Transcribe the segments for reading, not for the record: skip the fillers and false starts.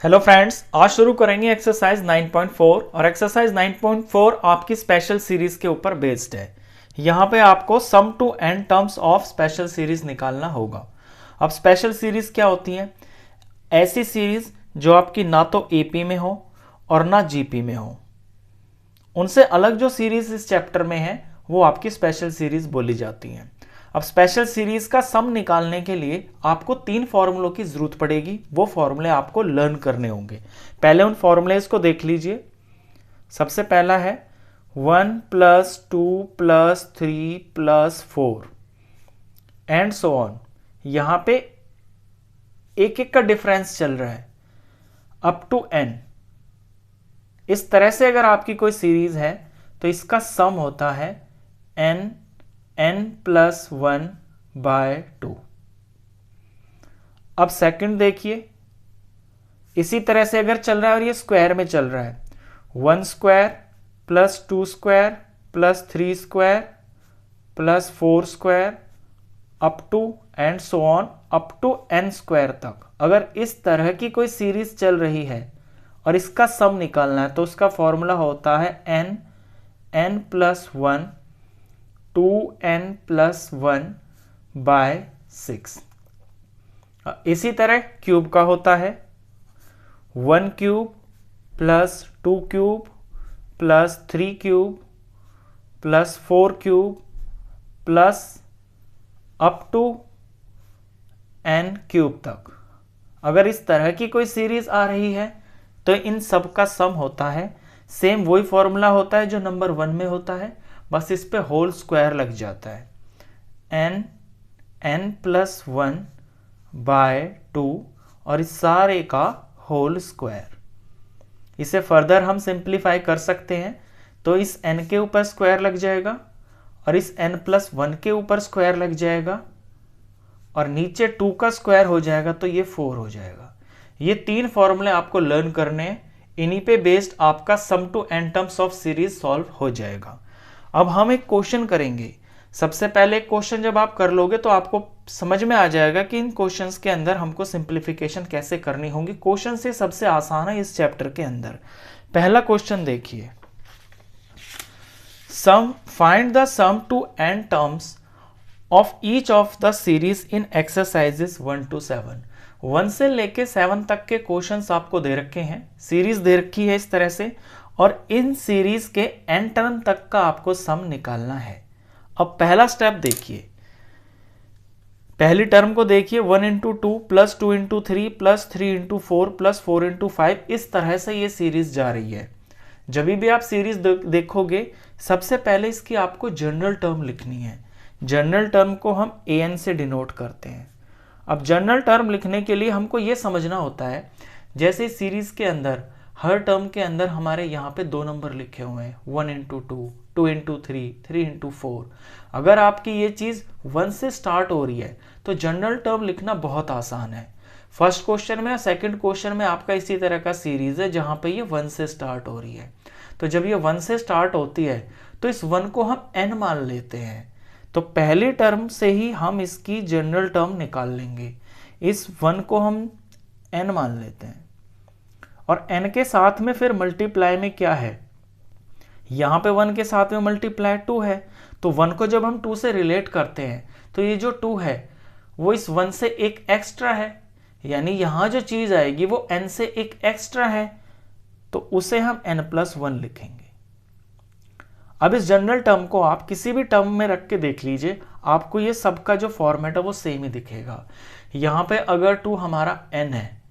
Hello friends, आज शुरू करेंगे एक्सरसाइज 9.4 और एक्सरसाइज 9.4 आपकी स्पेशल सीरीज के ऊपर बेस्ड है। यहाँ पे आपको sum to N terms of special series निकालना होगा। अब स्पेशल सीरीज क्या होती हैं? ऐसी सीरीज जो आपकी ना तो एपी में हो और ना जीपी में हो। उनसे अलग जो सीरीज इस चैप्टर में है वो आपकी स्पेशल सीरीज बोली जाती हैं। अब स्पेशल सीरीज का सम निकालने के लिए आपको 3 फॉर्मूलों की जरूरत पड़ेगी। वो फॉर्मूले आपको लर्न करने होंगे। पहले उन फॉर्मूलेज को देख लीजिए। सबसे पहला है 1 + 2 + 3 + 4 एंड सो ऑन। यहां पे एक एक का डिफरेंस चल रहा है अप टू n। इस तरह से अगर आपकी कोई सीरीज है तो इसका सम होता है n+1/2। अब सेकंड देखिए, इसी तरह से अगर चल रहा है और ये स्क्वायर में चल रहा है 1² + 2² + 3² + 4² up to and so on up to n² तक। अगर इस तरह की कोई सीरीज चल रही है और इसका सम निकालना है तो उसका फॉर्मूला होता है n+1 2n+1/6। इसी तरह क्यूब का होता है 1³ + 2³ + 3³ + 4³ प्लस अप टू n³ तक। अगर इस तरह की कोई सीरीज आ रही है तो इन सब का सम होता है सेम वही फॉर्मूला होता है जो नंबर 1 में होता है, बस इस पे होल स्क्वायर लग जाता है n+1/2 और इस सारे का होल स्क्वायर। इसे फर्दर हम सिंप्लीफाई कर सकते हैं तो इस n के ऊपर स्क्वायर लग जाएगा और इस n+1 के ऊपर स्क्वायर लग जाएगा और नीचे 2 का स्क्वायर हो जाएगा तो ये 4 हो जाएगा। ये 3 फॉर्मूले आपको लर्न करने हैं। इन्हीं पे बेस्ड आपका sum to N terms of series solve हो जाएगा। अब हम एक क्वेश्चन करेंगे। सबसे पहले एक क्वेश्चन जब आप कर लोगे तो आपको समझ में आ जाएगा कि इन क्वेश्चंस के अंदर हमको सिंप्लीफिकेशन कैसे करनी होगी। क्वेश्चन से सबसे आसान है इस चैप्टर के अंदर। पहला क्वेश्चन देखिए, find the sum to N terms of each of the series in exercises 1 to 7। 1 से लेके 7 तक के क्वेश्चंस आपको दे रखे हैं, सीरीज दे रखी है इस तरह से, और इन सीरीज के एन टर्म तक का आपको सम निकालना है। अब पहला स्टेप देखिए, पहली टर्म को देखिए 1 × 2 + 2 × 3 + 3 × 4 + 4 × 5। इस तरह से ये सीरीज जा रही है। जब भी आप सीरीज देखोगे सबसे पहले इसकी आपको जनरल टर्म लिखनी है। जनरल टर्म को हम an से डिनोट करते हैं। अब जनरल टर्म लिखने के लिए हमको ये समझना होता है, जैसे सीरीज के अंदर हर टर्म के अंदर हमारे यहाँ पे 2 नंबर लिखे हुए हैं 1 × 2 2 × 3 3 × 4। अगर आपकी ये चीज़ 1 से स्टार्ट हो रही है तो जनरल टर्म लिखना बहुत आसान है। फर्स्ट क्वेश्चन में और सेकंड क्वेश्चन में आपका इसी तरह का सीरीज है जहाँ पे ये 1 से स्टार्ट हो रही है। तो जब ये 1 से स्टार्ट होती है तो इस 1 को हम n मान लेते हैं। तो पहली टर्म से ही हम इसकी जनरल टर्म निकाल लेंगे। इस 1 को हम n मान लेते हैं और n के साथ में फिर मल्टीप्लाई में क्या है, यहाँ पे 1 के साथ में मल्टीप्लाई 2 है। तो 1 को जब हम 2 से रिलेट करते हैं तो ये जो 2 है वो इस 1 से एक एक्स्ट्रा है, यानी यहाँ जो चीज़ आएगी वो n से एक एक्स्ट्रा है, तो उसे हम n+1 लिखेंगे। अब इस जनरल टर्म को आप किसी भी टर्म में रख के देख लीजिए, आपको ये सबका जो फॉर्मेट है वो सेम ही दिखेगा। यहाँ पे अगर 2 हमारा n है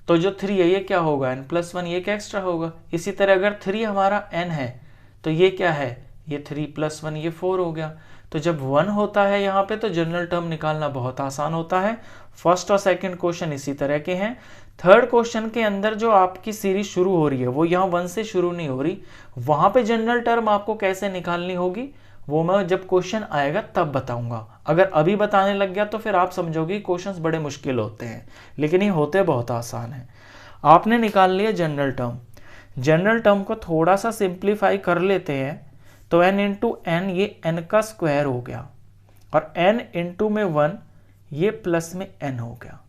तो जो 3 है ये क्या होगा, n+1, ये क्या एक्स्ट्रा होगा। इसी तरह अगर 3 हमारा n है तो ये क्या है, ये 3+1, ये 4 हो गया। तो जब 1 होता है यहाँ पे तो जनरल टर्म निकालना बहुत आसान होता है। फर्स्ट और सेकंड क्वेश्चन इसी तरह के हैं। थर्ड क्वेश्चन के अंदर जो आपकी सीरीज शुरू हो रही है वो यहाँ 1 से शुरू नहीं हो रही, वहां पे जनरल टर्म आपको कैसे निकालनी होगी वो मैं जब क्वेश्चन आएगा तब बताऊंगा। अगर अभी बताने लग गया तो फिर आप समझोगे क्वेश्चंस बड़े मुश्किल होते हैं, लेकिन ये होते बहुत आसान है। आपने निकाल लिया जनरल टर्म। जनरल टर्म को थोड़ा सा सिंप्लीफाई कर लेते हैं तो n × n ये n का स्क्वायर हो गया और n × में 1 ये प्लस में n हो गया।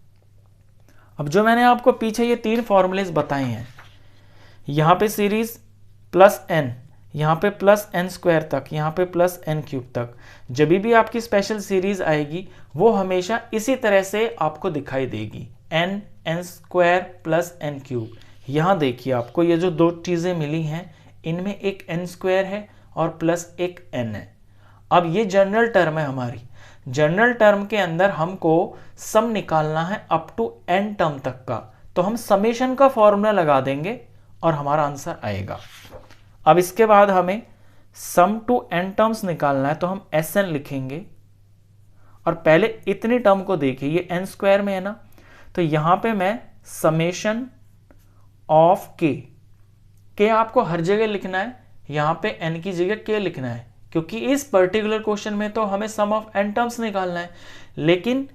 अब जो मैंने आपको पीछे ये 3 फॉर्मूलेज बताए हैं, यहाँ पे सीरीज प्लस n, यहाँ पे प्लस n स्क्वायर तक, यहाँ पे प्लस n क्यूब तक, जब भी आपकी स्पेशल सीरीज आएगी वो हमेशा इसी तरह से आपको दिखाई देगी, n square plus n cube. यहाँ देखिए आपको ये जो 2 चीज़ें मिली हैं, इनमें एक n स्क्वायर है और प्लस एक n है। अब ये जनरल टर्म है हमारी, जनरल टर्म के अंदर हमको सम निकालना है अप टू n टर्म तक का, तो हम समेशन का फॉर्मूला लगा देंगे और हमारा आंसर आएगा। अब इसके बाद हमें सम टू n टर्म्स निकालना है, तो हम Sn लिखेंगे और पहले इतनी टर्म को देखिए, ये n स्क्वायर में है ना, तो यहां पे मैं समेशन ऑफ k आपको हर जगह लिखना है, यहां पे n की जगह k लिखना है, क्योंकि इस पर्टिकुलर क्वेश्चन में तो हमें सम ऑफ n टर्म्स निकालना है। लेकिन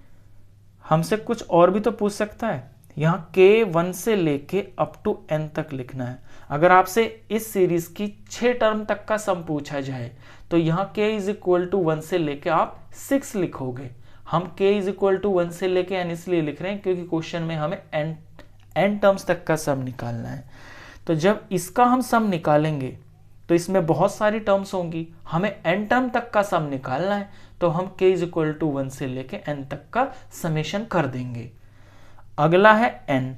हमसे कुछ और भी तो पूछ सकता है, यहाँ k1 से लेके अप टू n तक लिखना है। अगर आपसे इस सीरीज की 6 टर्म तक का सम पूछा जाए तो यहाँ k इज इक्वल टू 1 से लेके आप 6 लिखोगे। हम k इज इक्वल टू 1 से लेके n इसलिए लिख रहे हैं क्योंकि क्वेश्चन में हमें n टर्म्स तक का सम निकालना है। तो जब इसका हम सम निकालेंगे तो इसमें बहुत सारी टर्म्स होंगी, हमें n टर्म तक का सम निकालना है, तो हम k इज इक्वल टू 1 से लेके n तक का समेशन कर देंगे। अगला है n,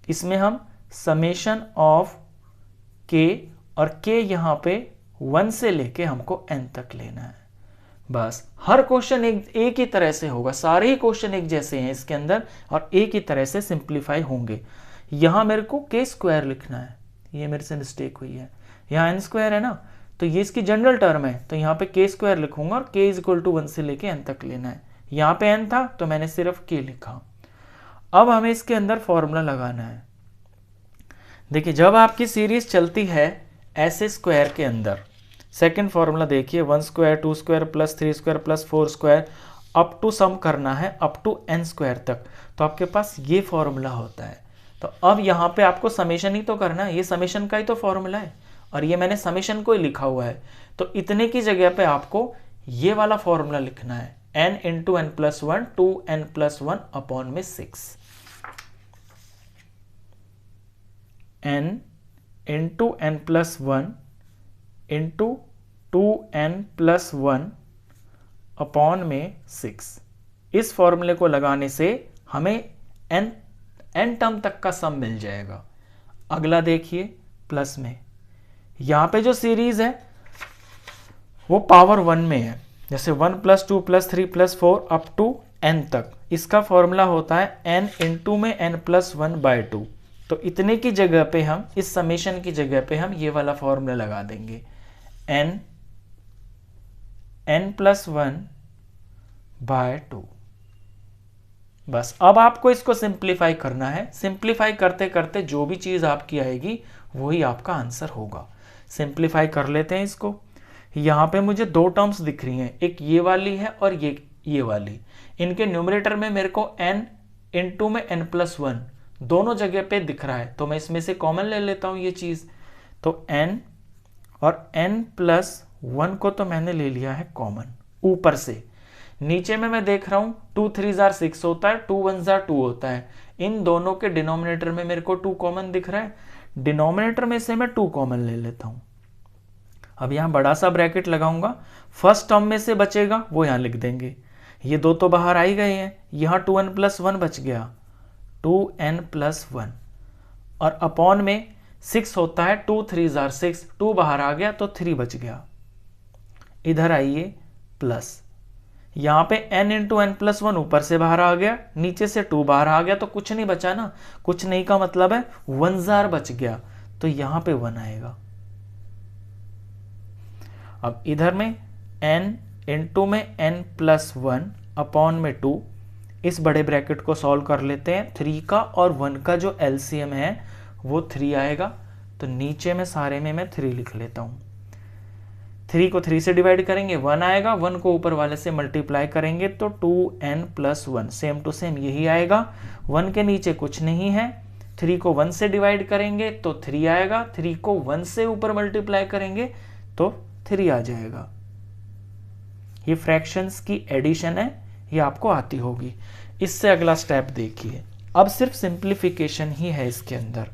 इसमें हम समेशन ऑफ k, और k यहाँ पे 1 से लेके हमको n तक लेना है। बस हर क्वेश्चन एक ही तरह से होगा, सारे ही क्वेश्चन एक जैसे हैं इसके अंदर और एक ही तरह से सिंप्लीफाई होंगे। यहाँ मेरे को k स्क्वायर लिखना है, ये मेरे से मिस्टेक हुई है, यहाँ n स्क्वायर है ना, तो ये इसकी जनरल टर्म है, तो यहाँ पे k स्क्वायर लिखूंगा और k इज इक्वल टू 1 से लेके n तक लेना है। यहाँ पे n था तो मैंने सिर्फ k लिखा। अब हमें इसके अंदर फॉर्मूला लगाना है। देखिए जब आपकी सीरीज चलती है ऐसे स्क्वायर के अंदर, सेकंड फॉर्मूला देखिए, 1 square 2 square plus 3 square plus 4 square up to sum करना है अप टू n स्क्वायर तक, तो आपके पास ये फॉर्मूला होता है। तो अब यहाँ पे आपको समेशन ही तो करना है, ये समेशन का ही तो फॉर्मूला है और ये मैंने समेशन को ही लिखा हुआ है, तो इतने की जगह पे आपको ये वाला फॉर्मूला लिखना है, n into n plus 1 2n plus 1 upon में 6, n into n plus 1 into 2n plus 1 upon में 6। इस फॉर्मूले को लगाने से हमें n टर्म तक का सम मिल जाएगा। अगला देखिए प्लस में, यहाँ पे जो सीरीज है वो पावर 1 में है, जैसे 1 plus 2 plus 3 plus 4 up to n तक, इसका फॉर्मूला होता है n इंटू में n प्लस 1 बाय 2। तो इतने की जगह पे हम, इस समेशन की जगह पे हम ये वाला फॉर्मूला लगा देंगे, n प्लस 1 बाय 2। बस अब आपको इसको सिंप्लीफाई करना है, सिंप्लीफाई करते करते जो भी चीज आपकी आएगी वही आपका आंसर होगा। सिंप्लीफाई कर लेते हैं इसको। यहाँ पे मुझे 2 टर्म्स दिख रही हैं, एक ये वाली है और ये वाली। इनके न्यूमरेटर में मेरे को n इंटू में n प्लस 1 दोनों जगह पे दिख रहा है, तो मैं इसमें से कॉमन ले लेता हूँ ये चीज। तो n और n प्लस 1 को तो मैंने ले लिया है कॉमन ऊपर से। नीचे में मैं देख रहा हूं 2 3 6 होता है, 2 1 2 होता है। इन दोनों के डिनोमिनेटर में मेरे को 2 कॉमन दिख रहा है, डिनोमिनेटर में से मैं 2 कॉमन ले लेता हूं। अब यहां बड़ा सा ब्रैकेट लगाऊंगा, फर्स्ट टर्म में से बचेगा वो यहां लिख देंगे। ये 2 तो बाहर आ ही गए हैं, यहां 2n प्लस 1 बच गया, 2n प्लस 1 और अपॉन में 6 होता है, 2 3 6, 2 बाहर आ गया तो 3 बच गया। इधर आइए प्लस, यहाँ पे n इंटू n प्लस 1 ऊपर से बाहर आ गया, नीचे से 2 बाहर आ गया, तो कुछ नहीं बचा ना, कुछ नहीं का मतलब है 1 बच गया, तो यहाँ पे 1 आएगा। अब इधर में n इंटू में n प्लस 1 अपॉन में 2, इस बड़े ब्रैकेट को सॉल्व कर लेते हैं। 3 का और 1 का जो एलसीएम है वो 3 आएगा, तो नीचे में सारे में मैं 3 लिख लेता हूँ। 3 को 3 से डिवाइड करेंगे 1 आएगा, 1 को ऊपर वाले से मल्टीप्लाई करेंगे तो 2n plus 1 same to same यही आएगा। 1 के नीचे कुछ नहीं है, 3 को 1 से डिवाइड करेंगे तो 3 आएगा, 3 को 1 से ऊपर मल्टीप्लाई करेंगे तो 3 आ जाएगा। ये फ्रैक्शंस की एडिशन है, ये आपको आती होगी। इससे अगला स्टेप देखिए, अब सिर्फ सिंप्लीफिकेशन ही है इसके अंदर।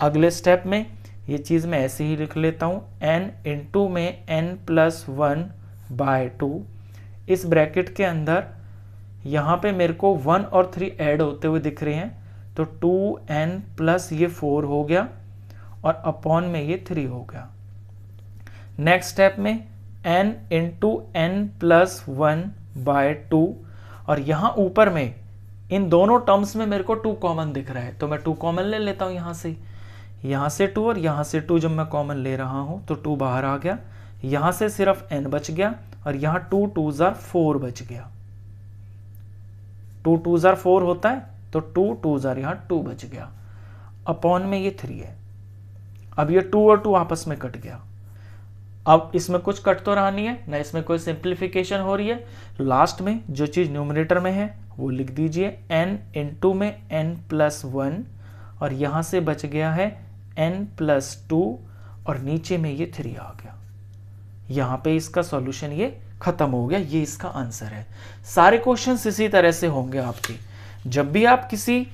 अगले स्टेप में ये चीज़ मैं ऐसे ही लिख लेता हूँ, n इंटू में n+1/2। इस ब्रैकेट के अंदर यहाँ पे मेरे को 1 और 3 ऐड होते हुए दिख रहे हैं, तो 2n प्लस ये 4 हो गया और अपॉन में ये 3 हो गया। नेक्स्ट स्टेप में n इंटू n+1/2, और यहाँ ऊपर में इन दोनों टर्म्स में मेरे को 2 कॉमन दिख रहा है, तो मैं 2 कॉमन ले लेता हूँ यहाँ से 2 और यहाँ से 2 जब मैं कॉमन ले रहा हूँ तो 2 बाहर आ गया, यहाँ से सिर्फ n बच गया और यहाँ 2 2s 4 बच गया। 2 2s 4 होता है, तो 2 2s यहाँ 2 बच गया, अपॉन में ये 3 है। अब ये 2 और 2 आपस में कट गया। अब इसमें कुछ कट तो रहा नहीं है ना, इसमें कोई सिंप्लीफिकेशन हो रही है। लास्ट में जो चीज़ न्यूमरेटर में है वो लिख दीजिए, n इंटू में n+1 और यहाँ से बच गया है n+2 और नीचे में ये 3 आ गया। यहाँ पे इसका सॉल्यूशन ये खत्म हो गया, ये इसका आंसर है। सारे क्वेश्चंस इसी तरह से होंगे आपके। जब भी आप किसी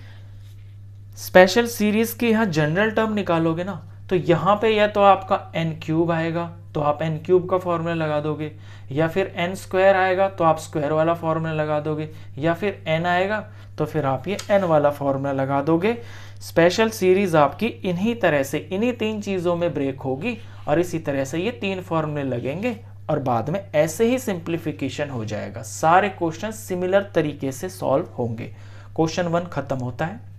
स्पेशल सीरीज के यहाँ जनरल टर्म निकालोगे ना, तो यहाँ पे या तो आपका n³ आएगा तो आप n³ का फॉर्मूला लगा दोगे, या फिर n² आएगा तो आप स्क्वायर वाला फॉर्मूला लगा दोगे, या फिर n आएगा तो फिर आप ये n वाला फॉर्मूला लगा दोगे। स्पेशल सीरीज आपकी इन्हीं तरह से, इन्हीं 3 चीज़ों में ब्रेक होगी और इसी तरह से ये 3 फॉर्मूले लगेंगे और बाद में ऐसे ही सिंप्लीफिकेशन हो जाएगा। सारे क्वेश्चन सिमिलर तरीके से सॉल्व होंगे। क्वेश्चन 1 खत्म होता है।